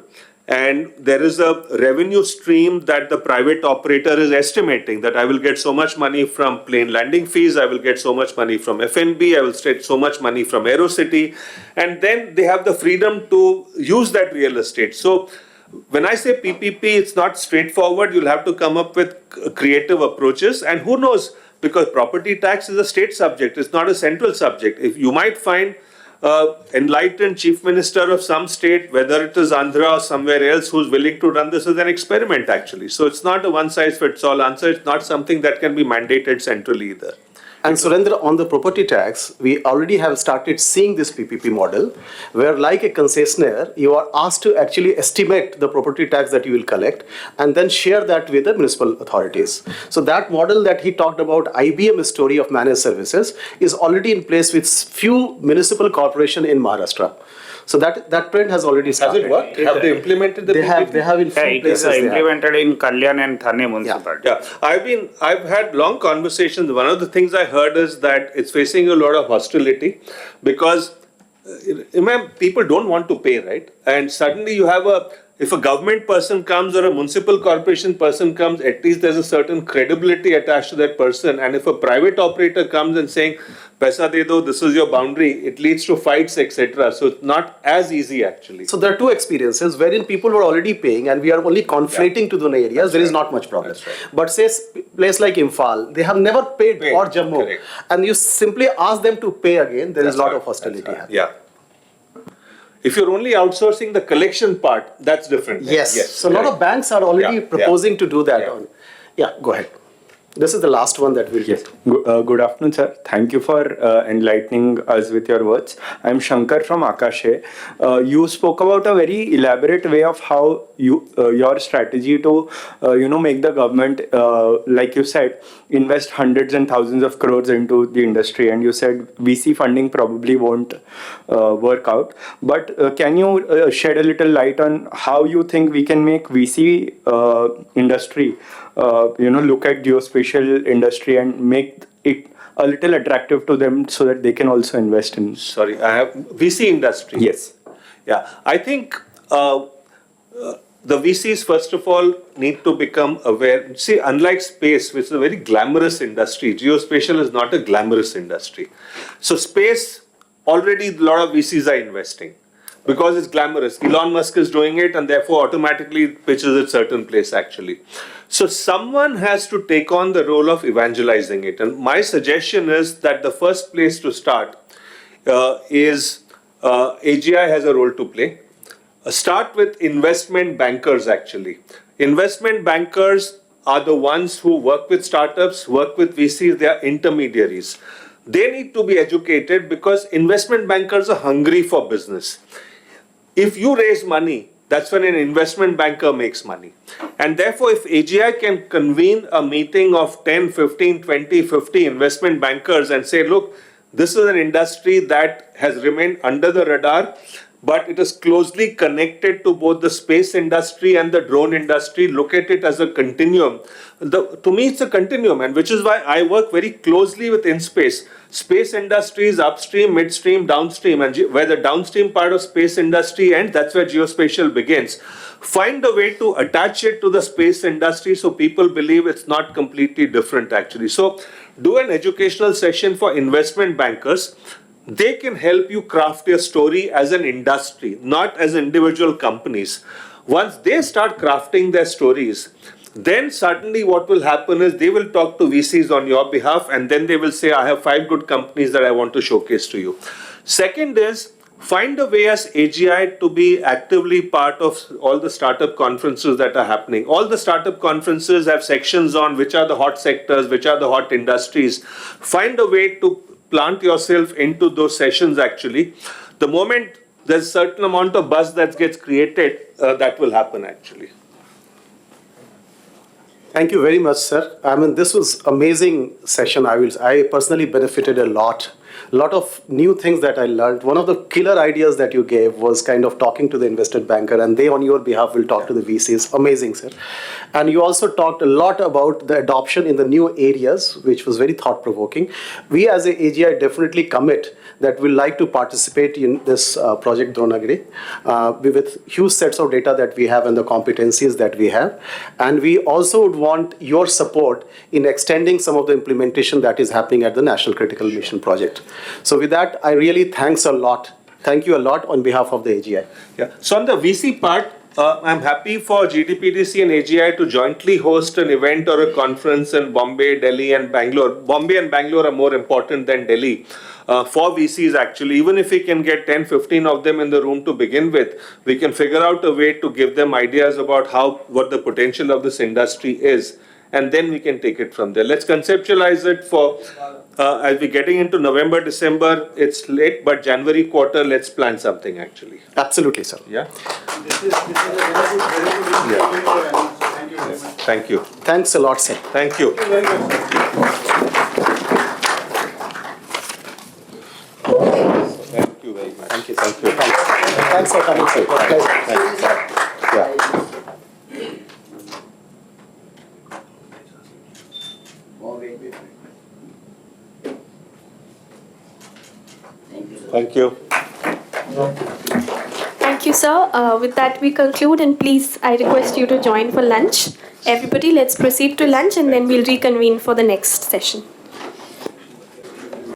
And there is a revenue stream that the private operator is estimating, that I will get so much money from plane landing fees, I will get so much money from F&B, I will get so much money from AeroCity, and then they have the freedom to use that real estate. So when I say PPP, it's not straightforward. You'll have to come up with creative approaches, and who knows, because property tax is a state subject, it's not a central subject. If you might find enlightened chief minister of some state, whether it is Andhra or somewhere else, who's willing to run this as an experiment actually. So it's not a one-size-fits-all answer. It's not something that can be mandated centrally either. And Surendra, on the property tax, we already have started seeing this PPP model, where like a concessionaire, you are asked to actually estimate the property tax that you will collect and then share that with the municipal authorities. So that model that he talked about, IBM story of managed services, is already in place with few municipal corporations in Maharashtra. So that trend has already started. Has it worked? Have they implemented the PPP? They have in few places. It is implemented in Kalyan and Thane municipality. Yeah, I've had long conversations. One of the things I heard is that it's facing a lot of hostility because remember, people don't want to pay, right? And suddenly you have if a government person comes or a municipal corporation person comes, at least there's a certain credibility attached to that person. And if a private operator comes and saying, "Paisa de do, this is your boundary," it leads to fights, etc. So it's not as easy actually. So there are two experiences wherein people were already paying and we are only conflating to those areas. There is not much problem. Right. But say place like Imphal, they have never paid or Jammu, correct, and you simply ask them to pay again. There is a lot of hostility. Yeah. If you're only outsourcing the collection part, that's different. Yes. So a lot of banks are already proposing to do that. Go ahead. This is the last one that we'll get. Good afternoon, sir. Thank you for enlightening us with your words. I'm Shankar from Akashe. You spoke about a very elaborate way of how your strategy to make the government, like you said, invest hundreds and thousands of crores into the industry, and you said VC funding probably won't work out. But can you shed a little light on how you think we can make VC industry look at geospatial industry and make it a little attractive to them so that they can also invest in? Sorry, I have VC industry. Yes. Yeah, I think the VCs, first of all, need to become aware. See, unlike space, which is a very glamorous industry, geospatial is not a glamorous industry. So space, already a lot of VCs are investing because it's glamorous. Elon Musk is doing it and therefore automatically pitches it certain place actually. So someone has to take on the role of evangelizing it. And my suggestion is that the first place to start is AGI has a role to play. Start with investment bankers actually. Investment bankers are the ones who work with startups, work with VCs, they are intermediaries. They need to be educated because investment bankers are hungry for business. If you raise money, that's when an investment banker makes money. And therefore, if AGI can convene a meeting of 10, 15, 20, 50 investment bankers and say, look, this is an industry that has remained under the radar, but it is closely connected to both the space industry and the drone industry. Look at it as a continuum. To me, it's a continuum, and which is why I work very closely with InSpace. Space industry is upstream, midstream, downstream, and where the downstream part of space industry ends, that's where geospatial begins. Find a way to attach it to the space industry so people believe it's not completely different actually. So do an educational session for investment bankers. They can help you craft your story as an industry, not as individual companies. Once they start crafting their stories, then suddenly what will happen is they will talk to VCs on your behalf and then they will say, I have 5 good companies that I want to showcase to you. Second is, find a way as AGI to be actively part of all the startup conferences that are happening. All the startup conferences have sections on which are the hot sectors, which are the hot industries. Find a way to plant yourself into those sessions actually. The moment there's a certain amount of buzz that gets created, that will happen actually. Thank you very much, sir. I mean, this was amazing session. I personally benefited a lot of new things that I learned. One of the killer ideas that you gave was kind of talking to the investment banker, and they on your behalf will talk to the VCs. Amazing, sir. And you also talked a lot about the adoption in the new areas, which was very thought-provoking. We as a AGI definitely commit that we'd like to participate in this project Dronagiri with huge sets of data that we have and the competencies that we have. And we also would want your support in extending some of the implementation that is happening at the National Critical Mission project. So with that, I really thank you a lot on behalf of the AGI. Yeah. So on the VC part, I'm happy for GDPDC and AGI to jointly host an event or a conference in Bombay, Delhi and Bangalore. Bombay and Bangalore are more important than Delhi. For VCs actually, even if we can get 10, 15 of them in the room to begin with, we can figure out a way to give them ideas about what the potential of this industry is. And then we can take it from there. Let's conceptualize it for, as we're getting into November, December, it's late, but January quarter, let's plan something actually. Absolutely, sir. Yeah? This is a very good. Thank you very much. Thank you. Thanks a lot, sir. Thank you. Thank you very much. Thank you very much. Thank you. Thanks for coming, sir. Thanks. Yeah. Thank you. Thank you, sir. With that, we conclude, and please, I request you to join for lunch. Everybody, let's proceed to lunch, and then we'll reconvene for the next session.